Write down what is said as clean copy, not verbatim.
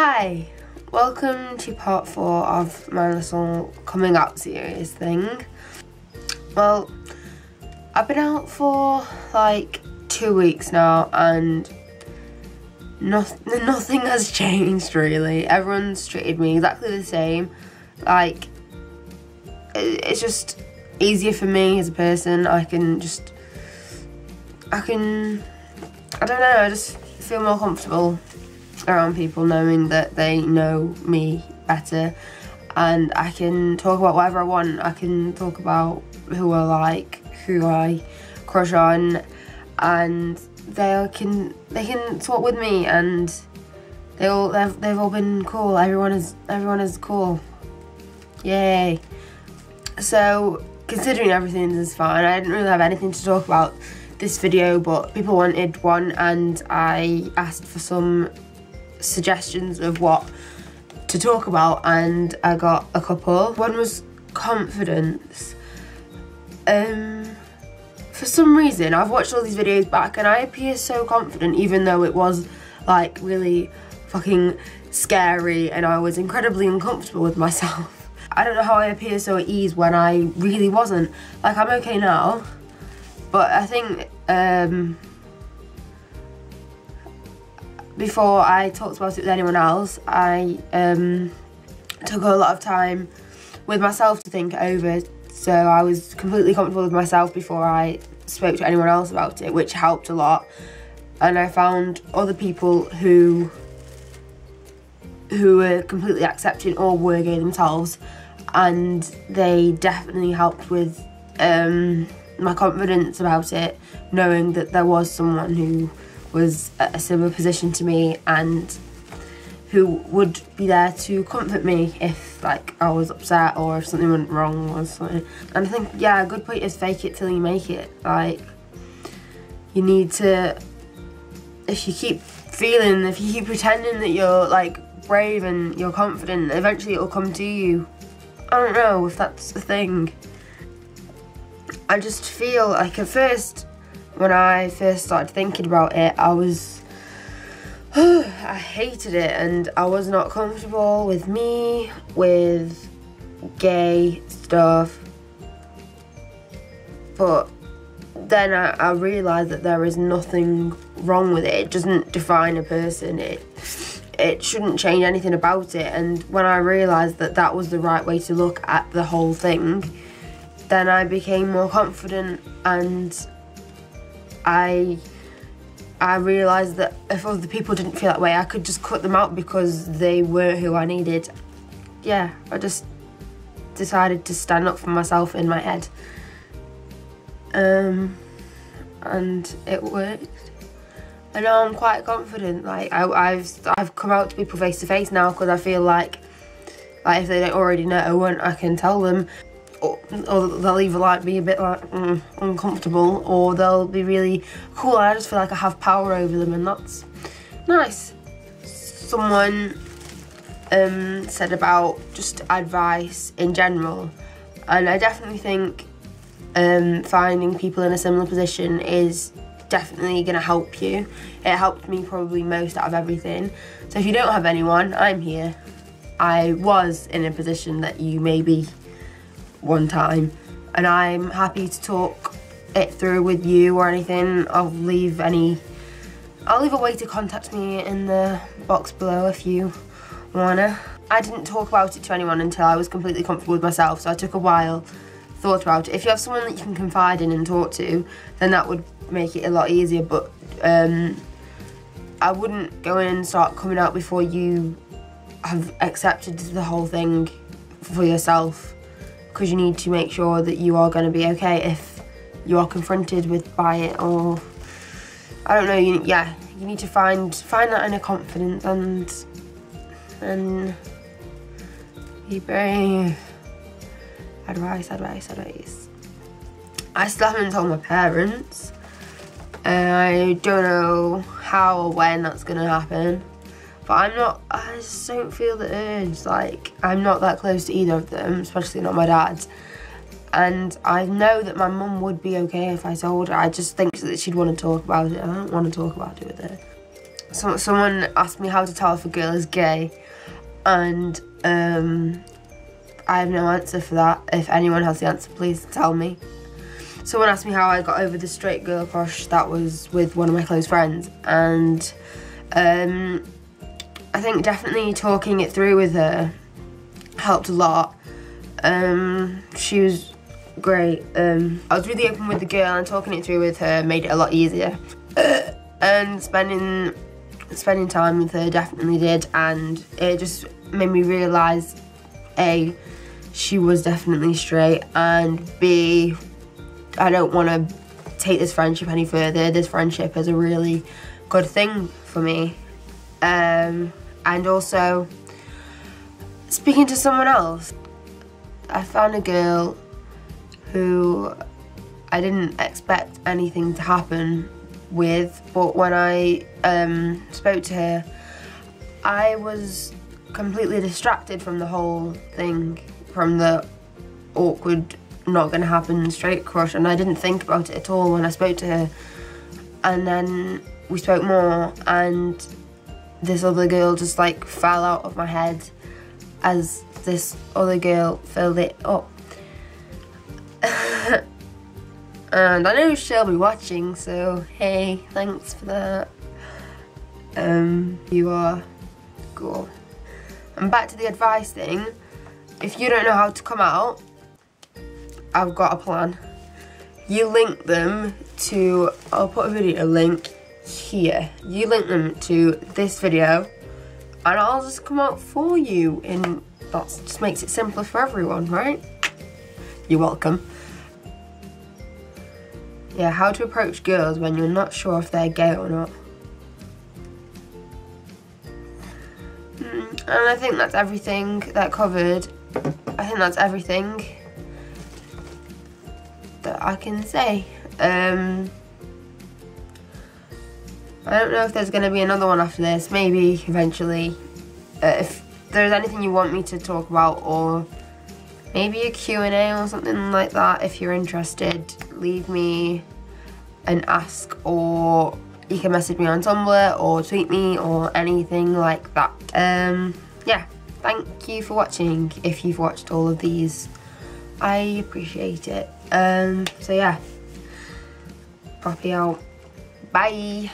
Hi, welcome to part 4 of my little coming out series thing. Well, I've been out for like 2 weeks now and nothing has changed really. Everyone's treated me exactly the same. Like, it's just easier for me as a person. I don't know, I just feel more comfortable around people knowing that they know me better, and I can talk about whatever I want. I can talk about who I like, who I crush on, and they can talk with me, and they've all been cool. Everyone is cool. Yay. So considering everything is fine, I didn't really have anything to talk about this video, but people wanted one and I asked for some suggestions of what to talk about, and I got a couple. One was confidence. For some reason I've watched all these videos back and I appear so confident, even though it was like really fucking scary and I was incredibly uncomfortable with myself. I don't know how I appear so at ease when I really wasn't. Like, I'm okay now, but I think before I talked about it with anyone else, I took a lot of time with myself to think it over, so I was completely comfortable with myself before I spoke to anyone else about it, which helped a lot. And I found other people who were completely accepting or were gay themselves, and they definitely helped with my confidence about it, knowing that there was someone who was at a similar position to me and who would be there to comfort me if like I was upset or if something went wrong or something. And I think, yeah, a good point is fake it till you make it. Like, you need to, if you keep pretending that you're like brave and you're confident, eventually it'll come to you. I don't know if that's the thing. I just feel like at first, when I first started thinking about it, I hated it and I was not comfortable with me, with gay stuff. But then I realised that there is nothing wrong with it. It doesn't define a person. It shouldn't change anything about it. And when I realised that that was the right way to look at the whole thing, then I became more confident, and I realised that if other people didn't feel that way, I could just cut them out because they were who I needed. Yeah, I just decided to stand up for myself in my head. And it worked. And now I'm quite confident. Like, I've come out to people face to face now because I feel like if they don't already know, I can tell them. Or they'll either like be a bit like uncomfortable, or they'll be really cool. I just feel like I have power over them, and that's nice. Someone said about just advice in general, and I definitely think finding people in a similar position is definitely going to help you. It helped me probably most out of everything. So if you don't have anyone, I'm here. I was in a position that you may be one time, and I'm happy to talk it through with you or anything. I'll leave a way to contact me in the box below if you wanna. I didn't talk about it to anyone until I was completely comfortable with myself, so I took a while, thought about it. If you have someone that you can confide in and talk to, then that would make it a lot easier, but I wouldn't go in and start coming out before you have accepted the whole thing for yourself, because you need to make sure that you are going to be okay if you are confronted by it, or I don't know. You need to find that inner confidence and be brave. Advice. I still haven't told my parents. I don't know how or when that's going to happen. But I just don't feel the urge. Like, I'm not that close to either of them, especially not my dad. And I know that my mum would be okay if I told her. I just think that she'd want to talk about it. I don't want to talk about it with her. someone asked me how to tell if a girl is gay, and I have no answer for that. If anyone has the answer, please tell me. Someone asked me how I got over the straight girl crush that was with one of my close friends, and I think definitely talking it through with her helped a lot. She was great. I was really open with the girl, and talking it through with her made it a lot easier. And spending time with her definitely did, and it just made me realise, A, she was definitely straight, and B, I don't want to take this friendship any further. This friendship is a really good thing for me. And also, speaking to someone else, I found a girl who I didn't expect anything to happen with, but when I spoke to her, I was completely distracted from the whole thing, from the awkward, not gonna happen straight crush, and I didn't think about it at all when I spoke to her. And then we spoke more, and this other girl just like fell out of my head as this other girl filled it up. And I know she'll be watching, so hey, thanks for that. You are cool. And back to the advice thing. If you don't know how to come out, I've got a plan. You link them to, I'll put a video link here. You link them to this video, and I'll just come out for you, and that just makes it simpler for everyone, right? You're welcome. Yeah, how to approach girls when you're not sure if they're gay or not. And I think that's everything that covered. I think that's everything that I can say. I don't know if there's going to be another one after this, maybe eventually. If there's anything you want me to talk about, or maybe a Q&A or something like that, if you're interested, leave me an ask, or you can message me on Tumblr or tweet me or anything like that. Yeah, thank you for watching. If you've watched all of these, I appreciate it. So yeah, Poppy out. Bye.